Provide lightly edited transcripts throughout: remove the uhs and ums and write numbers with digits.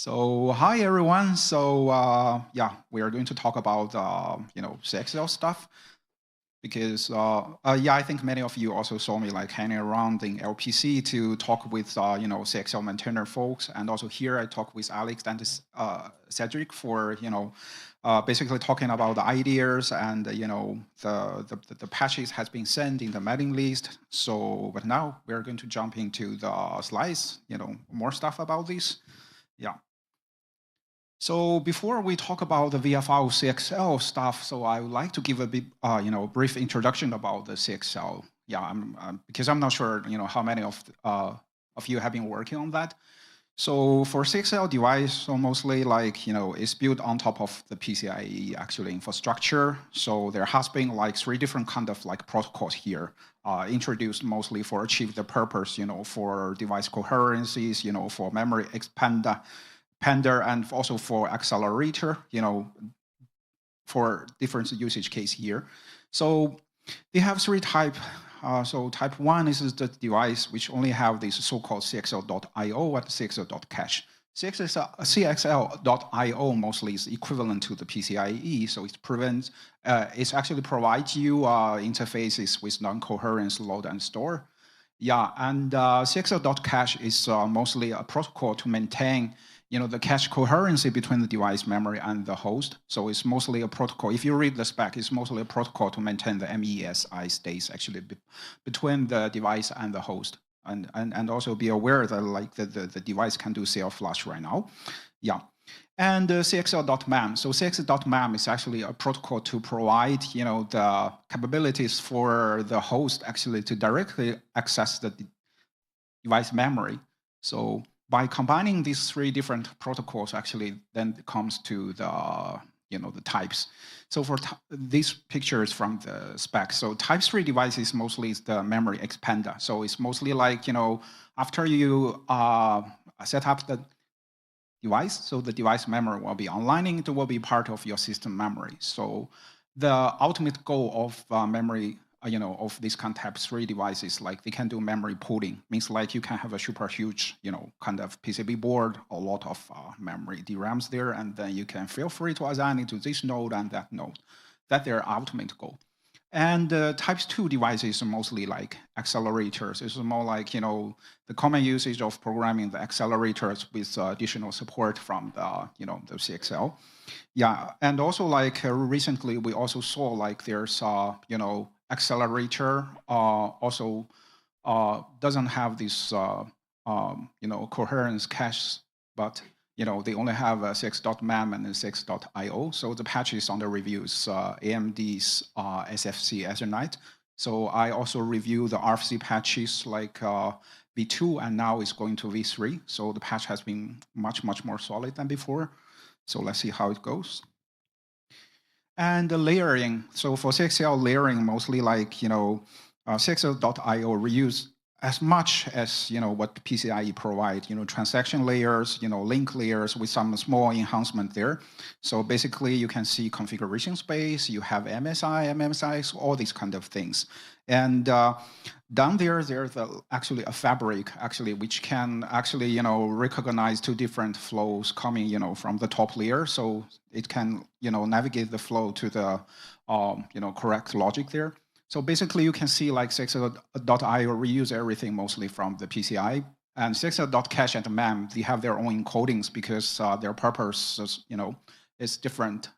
So hi everyone. So we are going to talk about CXL stuff because I think many of you also saw me like hanging around in LPC to talk with CXL maintainer folks, and also here I talk with Alex and Cedric for basically talking about the ideas and the patches has been sent in the mailing list. So but now we're going to jump into the slides. More stuff about this. Yeah. So before we talk about the VFR CXL stuff, so I would like to give a bit, brief introduction about the CXL. Because I'm not sure, how many of you have been working on that. So for CXL device, so mostly like, it's built on top of the PCIe actually infrastructure. So there has been like three different kind of like protocols here, introduced mostly for achieve the purpose, for device coherencies, for memory expander, and also for accelerator, for different usage case here. So they have three type. So type 1 is the device which only have this so-called CXL.io and CXL.cache. CXL.io mostly is equivalent to the PCIe, so it prevents, it actually provides you interfaces with non-coherence load and store. And CXL.cache is mostly a protocol to maintain the cache coherency between the device memory and the host. So it's mostly a protocol. If you read the spec, it's mostly a protocol to maintain the MESI states actually between the device and the host. And also be aware that like the device can do self-flush right now. And CXL.mam. So CXL.mam is actually a protocol to provide the capabilities for the host actually to directly access the device memory. So by combining these three different protocols, actually, then it comes to the types. So for these pictures from the spec, so type 3 devices mostly is the memory expander. So it's mostly like, after you set up the device, so the device memory will be online, and it will be part of your system memory. So the ultimate goal of memory of these kind of type 3 devices, like they can do memory pooling, means like you can have a super huge, kind of PCB board, a lot of memory DRAMs there, and then you can feel free to assign it to this node and that node. That's their ultimate goal. And types 2 devices are mostly like accelerators. It's more like, the common usage of programming the accelerators with additional support from the CXL. And also like recently we also saw like there's accelerator also doesn't have this coherence cache, but they only have a 6.mam and 6.io. So the patches on the reviews, AMD's SFC Ethernet. So I also review the RFC patches like V2, and now it's going to V3. So the patch has been much more solid than before. So let's see how it goes. And the layering. So for CXL layering, mostly like, CXL.io reuse as much as, what PCIe provide, transaction layers, link layers with some small enhancement there. So basically you can see configuration space, you have MSI, MMSI, all these kind of things. And down there's actually a fabric actually which can actually recognize two different flows coming from the top layer, so it can navigate the flow to the correct logic there. So basically you can see like CXL.io reuse everything mostly from the PCI, and CXL.cache and MAM, they have their own encodings because their purpose is different.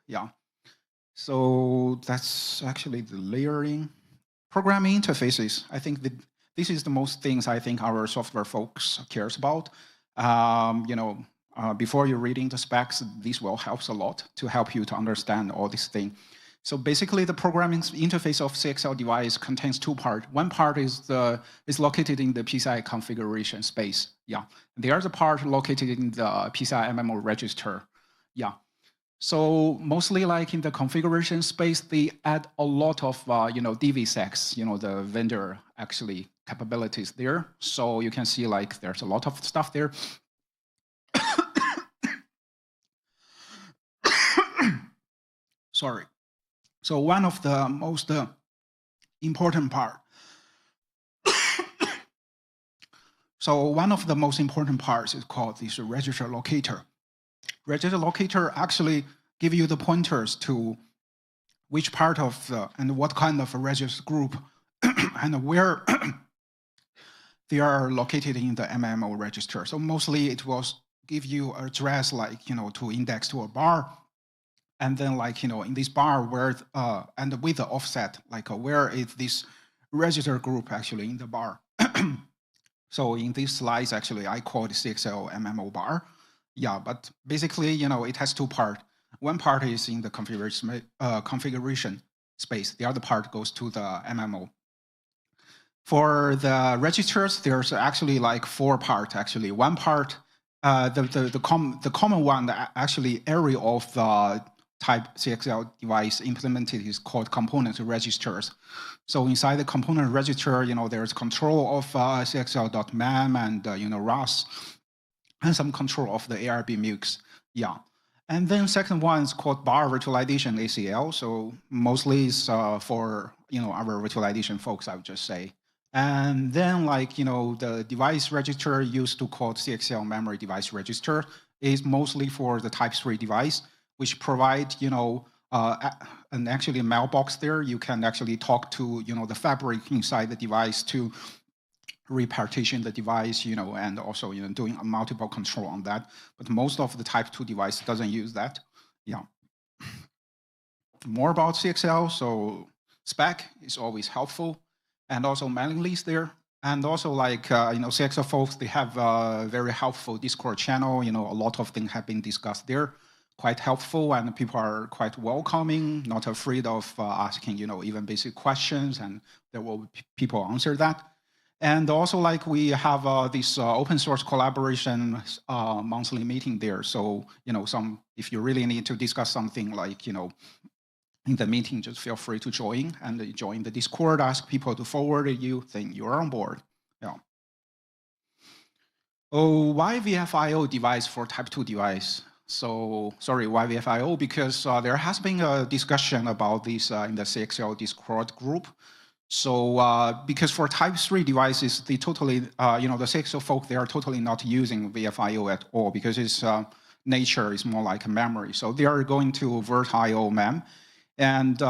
So that's actually the layering. Programming interfaces, I think this is the most things I think our software folks cares about. Before you're reading the specs, this will help a lot to help you to understand all these things. So basically, the programming interface of CXL device contains two parts. One part is located in the PCI configuration space. The other part located in the PCI MMO register. So mostly like in the configuration space, they add a lot of DVSEX, the vendor actually capabilities there. So you can see like there's a lot of stuff there. Sorry. So one of the most important part. So one of the most important parts is called this register locator. Register locator actually give you the pointers to which part of and what kind of a register group and where they are located in the MMO register. So mostly it will give you an address like, to index to a bar. And then like, in this bar where, and with the offset, like where is this register group actually in the bar. So in these slides, actually, I called CXL MMO bar. Yeah, but basically, it has two parts. One part is in the configuration space. The other part goes to the MMO. For the registers, there's actually like four parts, actually. One part, the common one, actually area of the type CXL device implemented is called component registers. So inside the component register, there's control of CXL.mem and, ROS, and some control of the ARB MUX. Yeah. And then second one is called bar virtualization ACL. So mostly it's for, our virtualization folks, I would just say. And then like, the device register used to call CXL memory device register is mostly for the type 3 device, which provide, and actually a mailbox there. You can actually talk to, the fabric inside the device to repartition the device, and also, doing a multiple control on that. But most of the type 2 device doesn't use that. Yeah. More about CXL. So spec is always helpful. And also mailing list there. And also like, CXL folks, they have a very helpful Discord channel. A lot of things have been discussed there. Quite helpful, and people are quite welcoming, not afraid of asking, even basic questions, and there will be people answer that. And also, like, we have this open source collaboration monthly meeting there. So, if you really need to discuss something like, in the meeting, just feel free to join and join the Discord, ask people to forward you, then you're on board. Yeah. Oh, why VFIO device for type 2 device? So, sorry, why VFIO? Because there has been a discussion about this in the CXL Discord group. So, because for type 3 devices, they totally, the CXL folk, they are totally not using VFIO at all because its nature is more like a memory. So they are going to VirtIO mem. And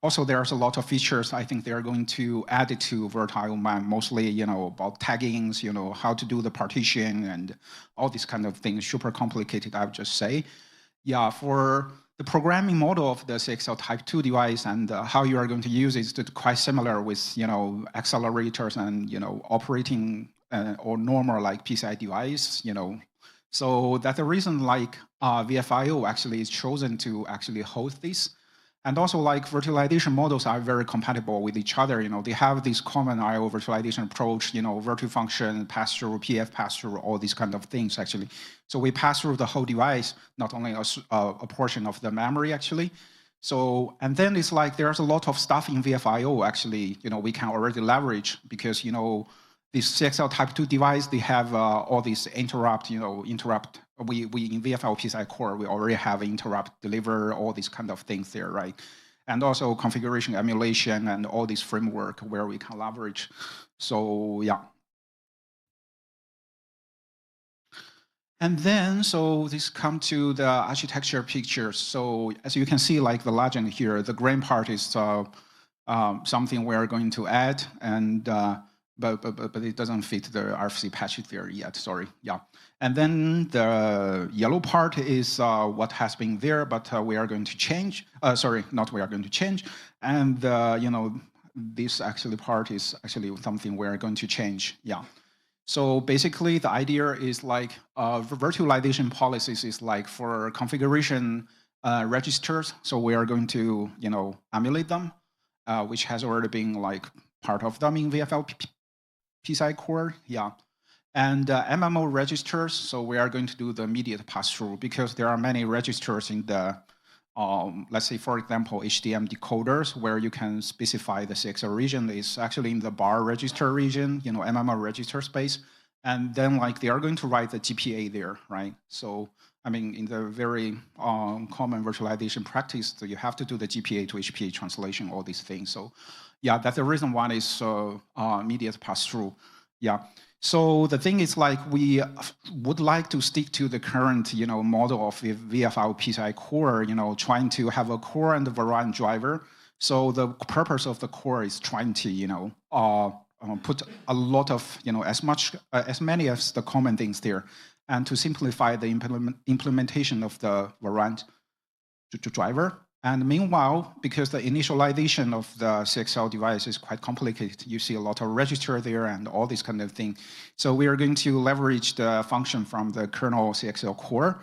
also there's a lot of features I think they're going to add it to VirtIO mem, mostly, about taggings, how to do the partition and all these kind of things, super complicated, I would just say. Yeah, for the programming model of the CXL Type 2 device and how you are going to use it is quite similar with, accelerators and, operating or normal like PCI device, So that's the reason like VFIO actually is chosen to actually host this. And also like virtualization models are very compatible with each other. They have this common IO virtualization approach, virtual function, pass-through, PF pass-through, all these kind of things actually. So we pass through the whole device, not only a portion of the memory actually. So, and then it's like there's a lot of stuff in VFIO actually, we can already leverage because, this CXL Type 2 device, they have all these interrupt. We in VFIO PCI Core, we already have interrupt deliver, all these kind of things there, right? And also configuration emulation and all this framework where we can leverage. So yeah. And then, so this come to the architecture picture. So as you can see, like the legend here, the green part is something we're going to add, and but it doesn't fit the RFC patch there yet, sorry, yeah. And then the yellow part is what has been there, but we are going to change, sorry, not we are going to change. And, this actually part is actually something we're going to change, yeah. So basically the idea is like virtualization policies is like for configuration registers. So we are going to, emulate them, which has already been like part of them in VFL PCI Core, yeah. And MMO registers, so we are going to do the immediate pass-through because there are many registers in the, let's say, for example, HDM decoders where you can specify the CXL region is actually in the bar register region, MMO register space. And then like they are going to write the GPA there, right? So, I mean, in the very common virtualization practice, so you have to do the GPA to HPA translation, all these things. So yeah, that's the reason one is immediate pass-through. Yeah. So the thing is, like, we would like to stick to the current, model of the VFL PCI core, trying to have a core and a variant driver. So the purpose of the core is trying to, put a lot of, as many as the common things there, and to simplify the implementation of the variant driver. And meanwhile, because the initialization of the CXL device is quite complicated, you see a lot of register there and all this kind of thing. So we are going to leverage the function from the kernel CXL core.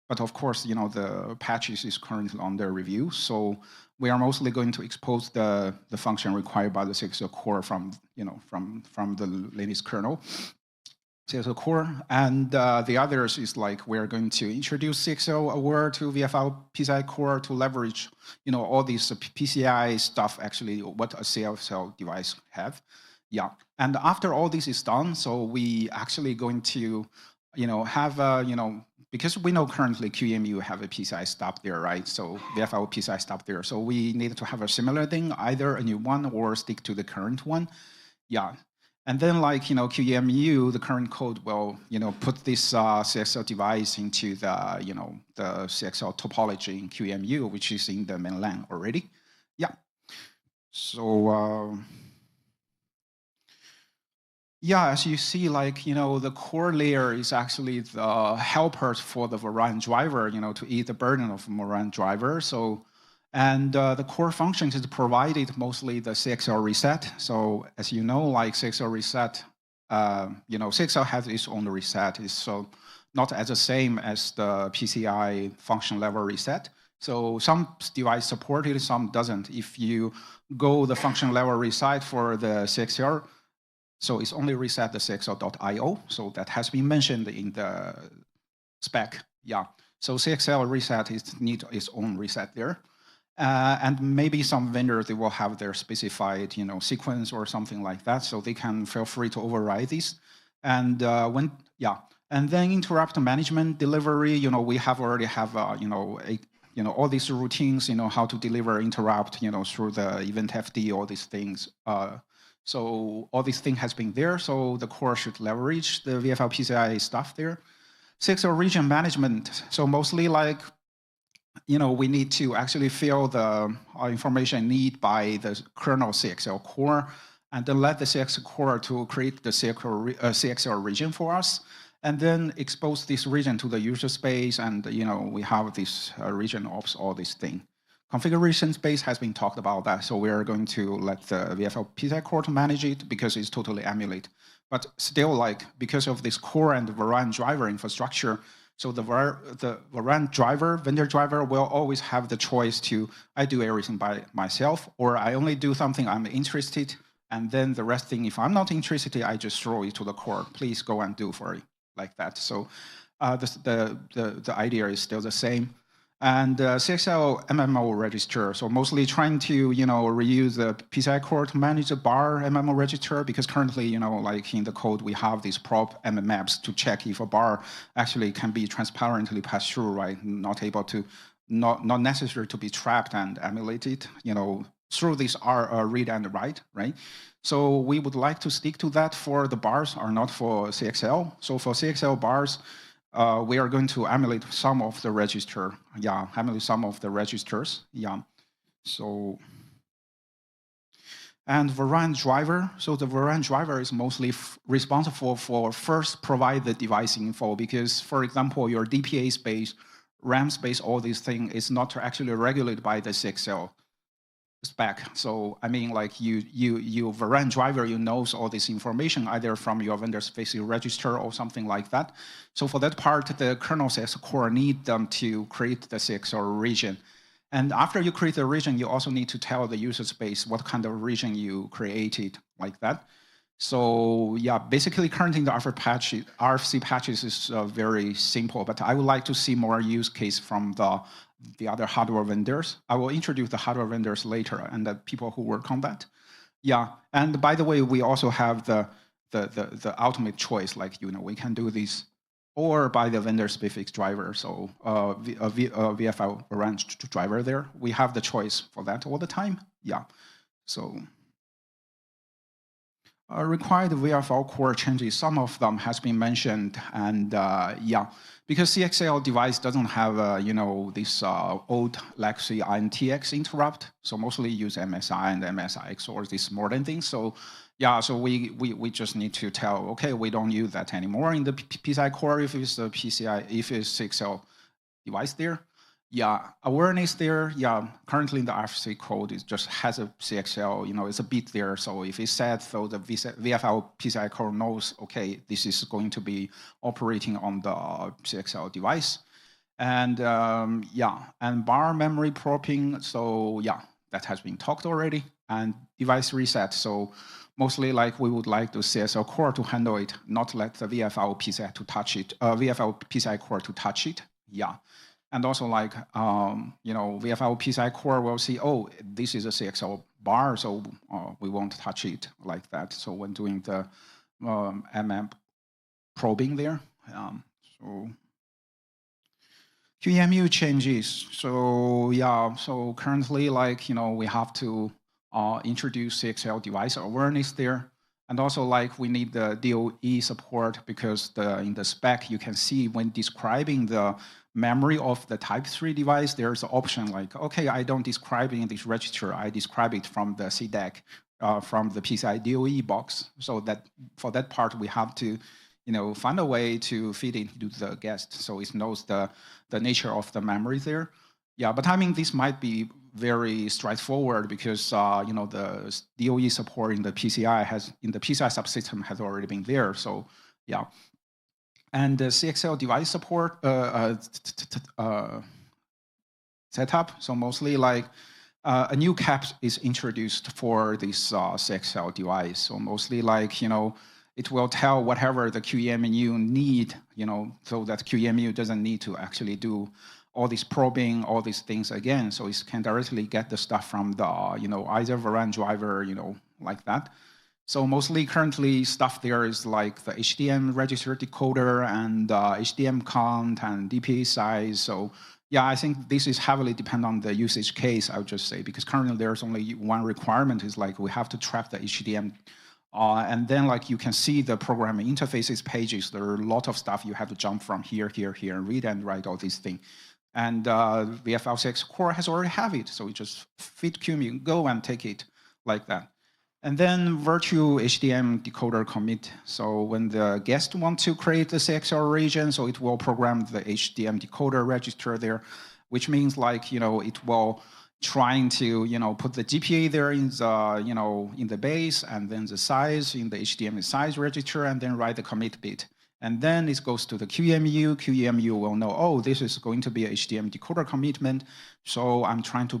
But of course, the patches is currently under review. So we are mostly going to expose the function required by the CXL core from the latest kernel. CXL core, and the others is like we're going to introduce CXL aware to VFL PCI core to leverage, all these PCI stuff. Actually, what a CXL device have, yeah. And after all this is done, so we actually going to, have because we know currently QEMU have a PCI stop there, right? So VFL PCI stop there. So we need to have a similar thing, either a new one or stick to the current one, yeah. And then, like, QEMU, the current code will, put this CXL device into the, the CXL topology in QEMU, which is in the mainland already. Yeah. So, yeah, as you see, like, the core layer is actually the helper for the variant driver, to ease the burden of variant driver. So, and the core functions is provided mostly the CXL reset. So as you know, like CXL reset, CXL has its own reset. It's so not as the same as the PCI function level reset. So some device supported, some doesn't. If you go the function level reset for the CXL, so it's only reset the CXL.io. So that has been mentioned in the spec. Yeah. So CXL reset needs its own reset there. And maybe some vendors, they will have their specified, sequence or something like that. So they can feel free to override this. And and then interrupt management delivery, we already have, all these routines, how to deliver interrupt, through the event FD, all these things. So all these things has been there. So the core should leverage the VFL PCI stuff there. CXL region management. So mostly like, we need to actually fill the information need by the kernel CXL core, and then let the CXL core to create the CXL region for us, and then expose this region to the user space, and we have this region ops, all this thing. Configuration space has been talked about that, so we are going to let the VFL PCI core to manage it because it's totally emulate. But still, like, because of this core and variant driver infrastructure, so the variant driver, vendor driver, will always have the choice to, I do everything by myself, or I only do something I'm interested, and then the rest thing, if I'm not interested, I just throw it to the core. Please go and do for it, like that. So the idea is still the same. And CXL MMO register, so mostly trying to, reuse the PCI core to manage the bar MMO register, because currently, like in the code, we have these prop mmmaps to check if a bar actually can be transparently passed through, right? Not able to, not necessary to be trapped and emulated, through this read and write, right? So we would like to stick to that for the bars, or not for CXL. So for CXL bars, we are going to emulate some of the register. Yeah, emulate some of the registers. Yeah. So, and variant driver. So the variant driver is mostly responsible for first provide the device info, because, for example, your DPA space, RAM space, all these things is not actually regulated by the CXL spec. So I mean, like you variant driver, knows all this information either from your vendor specific register or something like that. So for that part, the kernel CXL core need them to create the CXL region. And after you create the region, you also need to tell the user space what kind of region you created, like that. So yeah, basically currently the RFC patches is very simple, but I would like to see more use case from the other hardware vendors. I will introduce the hardware vendors later and the people who work on that. Yeah, and by the way, we also have the ultimate choice, like, we can do this or by the vendor specific driver. So VFL variant driver there, we have the choice for that all the time. Yeah, so. Required VFL core changes, some of them has been mentioned, and yeah, because CXL device doesn't have, this old legacy INTX interrupt, so mostly use MSI and MSI or these modern things. So yeah, so we just need to tell, okay, we don't use that anymore in the PCI core if it's the PCI, if it's CXL device there. Yeah, awareness there. Yeah, currently the RFC code it just has a CXL, it's a bit there. So if it's set, so the VFL PCI core knows, okay, this is going to be operating on the CXL device. And yeah, and bar memory propping. So yeah, that has been talked already. And device reset. So mostly like we would like the CXL core to handle it, not let the VFL PCI to touch it, VFL PCI core to touch it. Yeah. And also like, VFL PCI core will see, oh, this is a CXL bar, so we won't touch it like that. So when doing the MM probing there, so QEMU changes. So yeah, so currently like, we have to introduce CXL device awareness there. And also like we need the DOE support because in the spec, you can see when describing the memory of the type 3 device, there's an option like, okay, I don't describe in this register, I describe it from the CDEC, from the PCI DOE box. So that for that part, we have to find a way to feed it into the guest so it knows the nature of the memory there. Yeah, but I mean, this might be very straightforward because the DOE support in the PCI subsystem has already been there. So yeah, and the CXL device support setup. So mostly like a new cap is introduced for this CXL device. So mostly like it will tell whatever the QEMU need, so that QEMU doesn't need to actually do all this probing, all these things again. So it can directly get the stuff from the, either Varan driver, like that. So mostly currently stuff there is like the HDM register decoder and HDM count and DPA size. So yeah, I think this is heavily dependent on the usage case, I would just say, because currently there's only one requirement is like we have to track the HDM. And then like you can see the programming interfaces pages, there are a lot of stuff you have to jump from here, and read and write all these things. And VFL6 core has already have it. So you just feed QEMU, go and take it like that. And then virtual HDM decoder commit. So when the guest wants to create the CXL region, so it will program the HDM decoder register there, which means like, it will trying to, put the GPA there in the, in the base, and then the size in the HDM size register, and then write the commit bit. And then it goes to the QEMU. QEMU will know, oh, this is going to be a HDM decoder commitment. So I'm trying to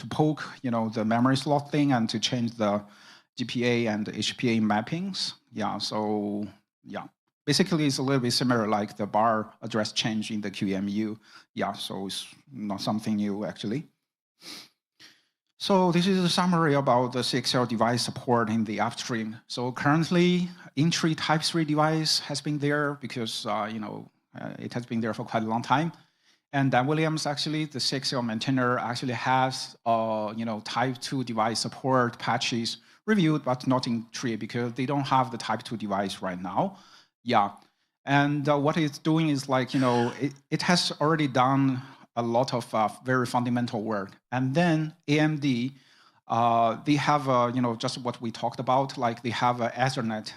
poke, the memory slot thing and to change the GPA and the HPA mappings. Yeah, so yeah. Basically, it's a little bit similar like the bar address change in the QEMU. Yeah, so it's not something new actually. So this is a summary about the CXL device support in the upstream. So currently, Intri Type 3 device has been there because it has been there for quite a long time. And Dan Williams, actually, the CXL maintainer, actually has Type 2 device support patches reviewed, but not in Tree because they don't have the Type 2 device right now. Yeah, and what it's doing is like it has already done a lot of very fundamental work. And then AMD, they have, just what we talked about, like they have an Ethernet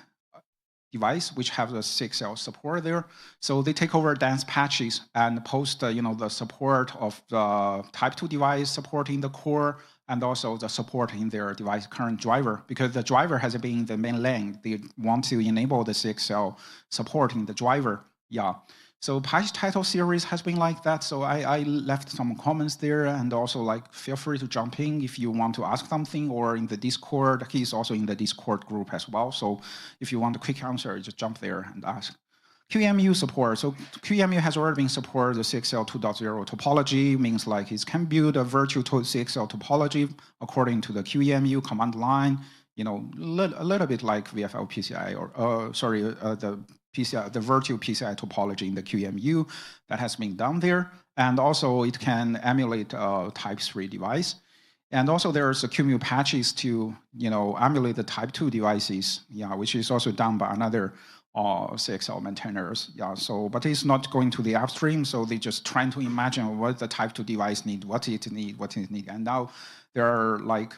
device, which have the CXL support there. So they take over Dan's patches and post, the support of the Type 2 device supporting the core and also the support in their device current driver, because the driver has been the main lane. They want to enable the CXL support in the driver. Yeah. So patch title series has been like that. So I left some comments there, and also like feel free to jump in if you want to ask something, or in the Discord. He's also in the Discord group as well. So if you want a quick answer, just jump there and ask. QEMU support. So QEMU has already been supported the CXL 2.0 topology, means like it can build a virtual CXL topology according to the QEMU command line, a little bit like VFL PCI or the virtual PCI topology in the QEMU that has been done there. And also it can emulate a Type 3 device. And also there's a QEMU patches to, emulate the type 2 devices, which is also done by another CXL maintainers. But it's not going to the upstream, so they just trying to imagine what the type 2 device need, what it need. And now there are like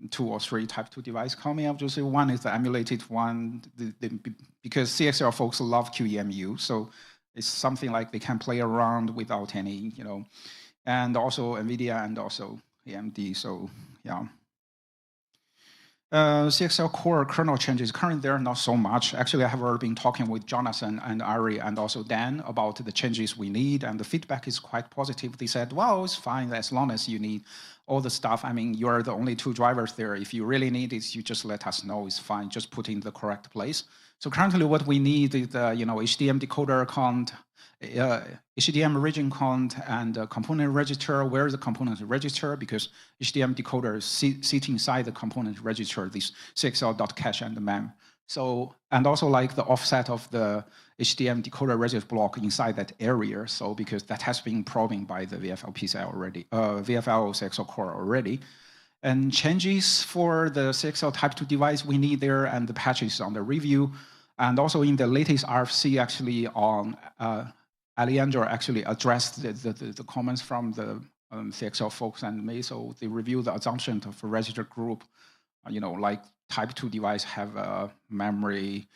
2 or 3 type 2 devices coming up. Just one is the emulated one, because CXL folks love QEMU, so it's something like they can play around without any, and also NVIDIA and also AMD, so yeah. CXL core kernel changes, currently there are not so much. Actually, I have already been talking with Jonathan and Ari and also Dan about the changes we need, and the feedback is quite positive. They said, well, it's fine as long as you need all the stuff. I mean, you're the only 2 drivers there. If you really need it, you just let us know, it's fine, just put in the correct place. So currently what we need is the, HDM decoder count, HDM region count, and component register. Where is the component register? Because HDM decoder is sitting inside the component register, this CXL.cache and the mem. So, and also like the offset of the HDM decoder register block inside that area. So because that has been probing by the VFL PCI already, VFL CXL core already. And changes for the CXL type 2 device we need there, and the patches on the review. And also in the latest RFC, actually on Alejandro actually addressed the comments from the CXL folks and me. So they reviewed the assumption of a register group, like type 2 device have a memory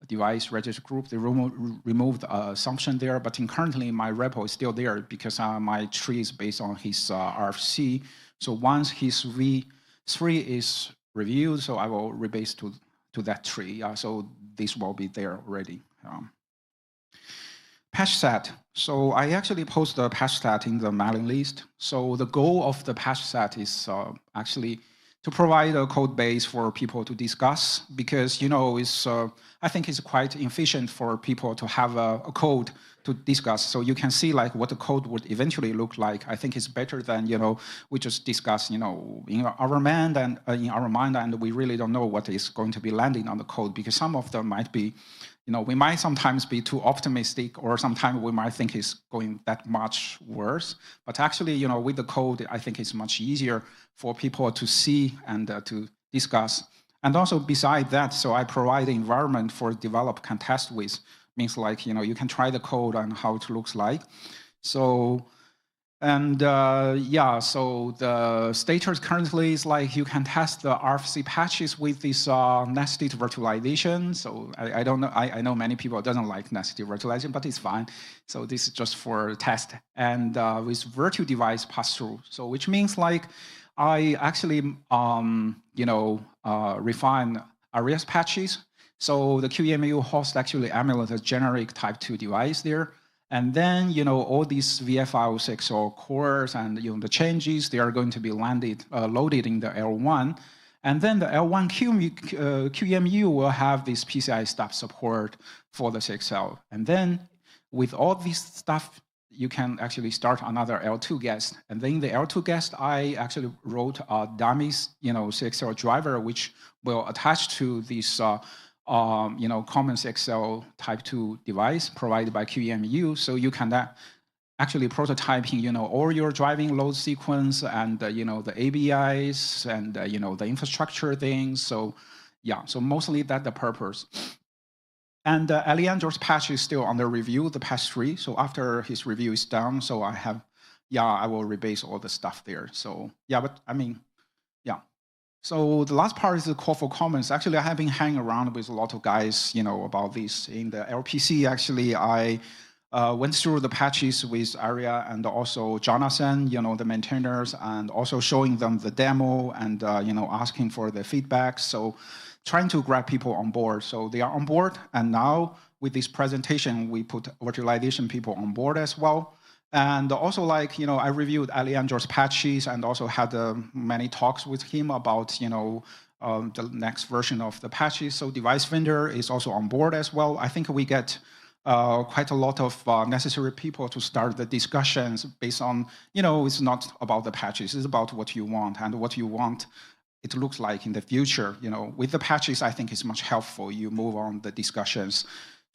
device register group. They removed the assumption there, but currently my repo is still there because my tree is based on his RFC. So once his V3 is reviewed, so I will rebase to that tree. So this will be there already. Patch set. So I actually post the patch set in the mailing list. So the goal of the patch set is actually to provide a code base for people to discuss, because it's I think it's quite efficient for people to have a code to discuss, so you can see like what the code would eventually look like. I think it's better than we just discuss in our mind and we really don't know what is going to be landing on the code, because some of them might be we might sometimes be too optimistic, or sometimes we might think it's going that much worse. But actually, with the code, I think it's much easier for people to see and to discuss. And also beside that, so I provide an environment for developer can test with. Means like, you can try the code and how it looks like. So, and so the status currently is like you can test the RFC patches with this nested virtualization. So I don't know, I know many people doesn't like nested virtualization, but it's fine. So this is just for test. And with virtual device pass-through. So which means like I actually, refine ARIAS patches. So the QEMU host actually emulates a generic type 2 device there. And then, all these VFL CXL cores and, the changes, they are going to be loaded in the L1. And then the L1 QEMU will have this PCI stub support for the CXL. And then with all this stuff, you can actually start another L2 guest. And then in the L2 guest, I actually wrote a dummies, CXL driver, which will attach to this common CXL type 2 device provided by QEMU. So you can actually prototyping, all your driving load sequence and, the ABIs and, the infrastructure things. So yeah, so mostly that's the purpose. And Alejandro's patch is still under review, the patch 3. So after his review is done, so I will rebase all the stuff there. So yeah, but I mean, yeah. So the last part is the call for comments. Actually, I have been hanging around with a lot of guys, about this. In the LPC, actually, I went through the patches with Aria and also Jonathan, the maintainers, and also showing them the demo and, asking for the feedback. So trying to grab people on board. So they are on board. And now with this presentation, we put virtualization people on board as well. And also, I reviewed Alejandro's patches and also had many talks with him about, the next version of the patches. So device vendor is also on board as well. I think we get quite a lot of necessary people to start the discussions based on, it's not about the patches, it's about what you want and what you want it looks like in the future. With the patches, I think it's much helpful. You move on the discussions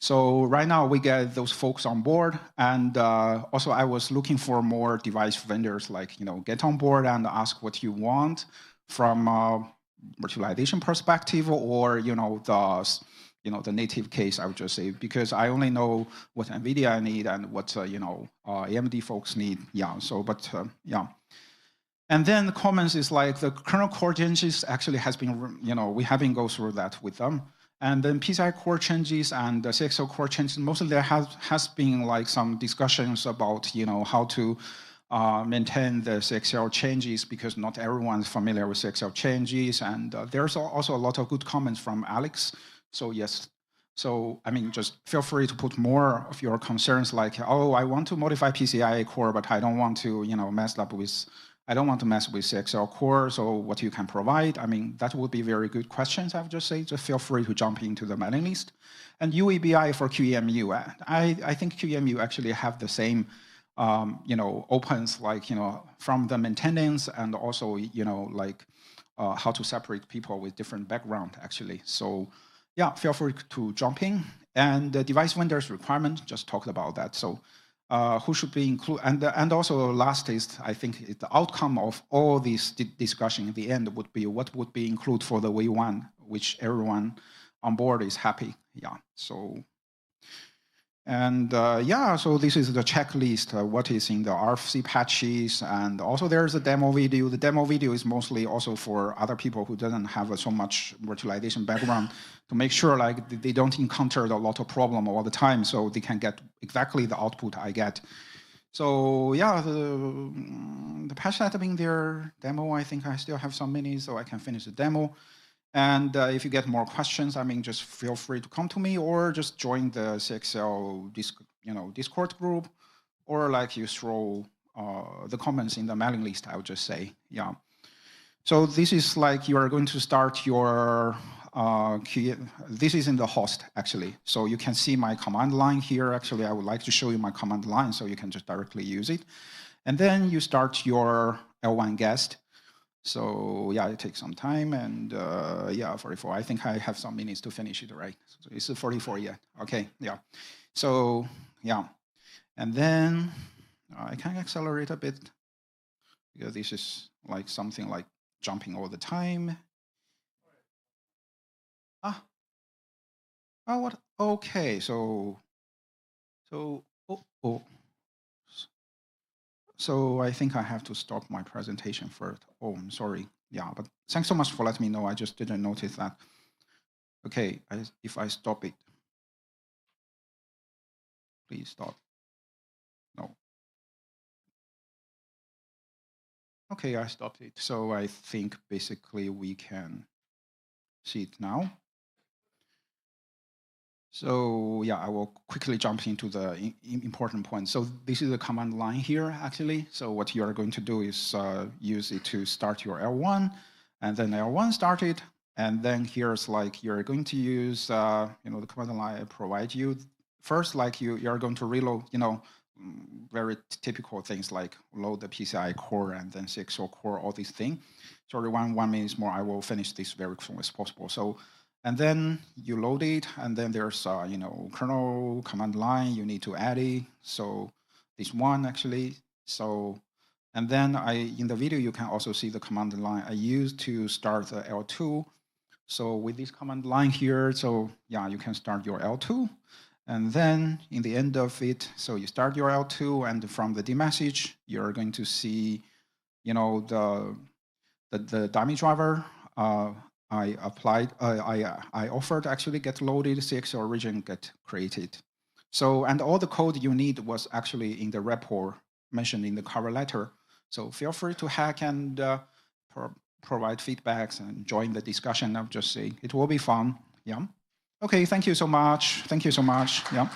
So right now we get those folks on board, and also I was looking for more device vendors, like get on board and ask what you want from a virtualization perspective, or the native case. I would just say, because I only know what NVIDIA need and what AMD folks need. Yeah. So, but yeah. And then the comments is like the kernel core changes actually has been, we have been go through that with them. And then PCI core changes and the CXL core changes, mostly there has been like some discussions about, how to maintain the CXL changes, because not everyone's familiar with CXL changes. And there's also a lot of good comments from Alex. So yes, so I mean, just feel free to put more of your concerns, like, oh, I want to modify PCI core, but I don't want to, I don't want to mess with CXL core, so what you can provide. I mean, that would be very good questions, I would just say. Just feel free to jump into the mailing list. And UEBI for QEMU, I think QEMU actually have the same, opens, like, from the maintenance, and also, like how to separate people with different background, actually. So yeah, feel free to jump in. And the device vendors requirement, just talked about that. So who should be included, and also last is, I think the outcome of all this discussion in the end would be what would be included for the V1, which everyone on board is happy. Yeah. So, and yeah, so this is the checklist, what is in the RFC patches, and also there's a demo video. The demo video is mostly also for other people who doesn't have so much virtualization background, to make sure like they don't encounter a lot of problem all the time, so they can get exactly the output I get. So yeah, the patch setup in their demo, I think I still have some minutes, so I can finish the demo. And if you get more questions, I mean, just feel free to come to me, or just join the CXL Discord group, or like you throw the comments in the mailing list, I would just say. Yeah. So this is like you are going to start your this is in the host, actually. So you can see my command line here. Actually, I would like to show you my command line so you can just directly use it. And then you start your L1 guest. So yeah, it takes some time, and yeah, 44. I think I have some minutes to finish it, right? So it's 44 yet. Okay, yeah. So yeah, and then I can accelerate a bit, because this is like something like jumping all the time. Ah, oh, what? Okay, so oh. So I think I have to stop my presentation first. Oh, I'm sorry. Yeah, but thanks so much for letting me know. I just didn't notice that. Okay, if I stop it, please stop. No. Okay, I stopped it. So I think basically we can see it now. So yeah, I will quickly jump into the important points. So this is the command line here, actually. So what you are going to do is use it to start your L1, and then L1 started. And then here's like you're going to use the command line I provide you. First, like you're going to reload, very typical things like load the PCI core and then CXL core, all these things. Sorry, 1 minute more. I will finish this very soon as possible. So. And then you load it, and then there's kernel command line. You need to add it. So this one actually. So, and then in the video you can also see the command line I used to start the L2. So with this command line here, so yeah, you can start your L2, and then in the end of it, so you start your L2, and from the dmessage you're going to see, the dummy driver. I applied, I offered actually get loaded, CXL region get created. So, and all the code you need was actually in the repo mentioned in the cover letter. So feel free to hack and provide feedbacks and join the discussion. I'm just saying it will be fun. Yeah. Okay, thank you so much. Thank you so much. Yeah.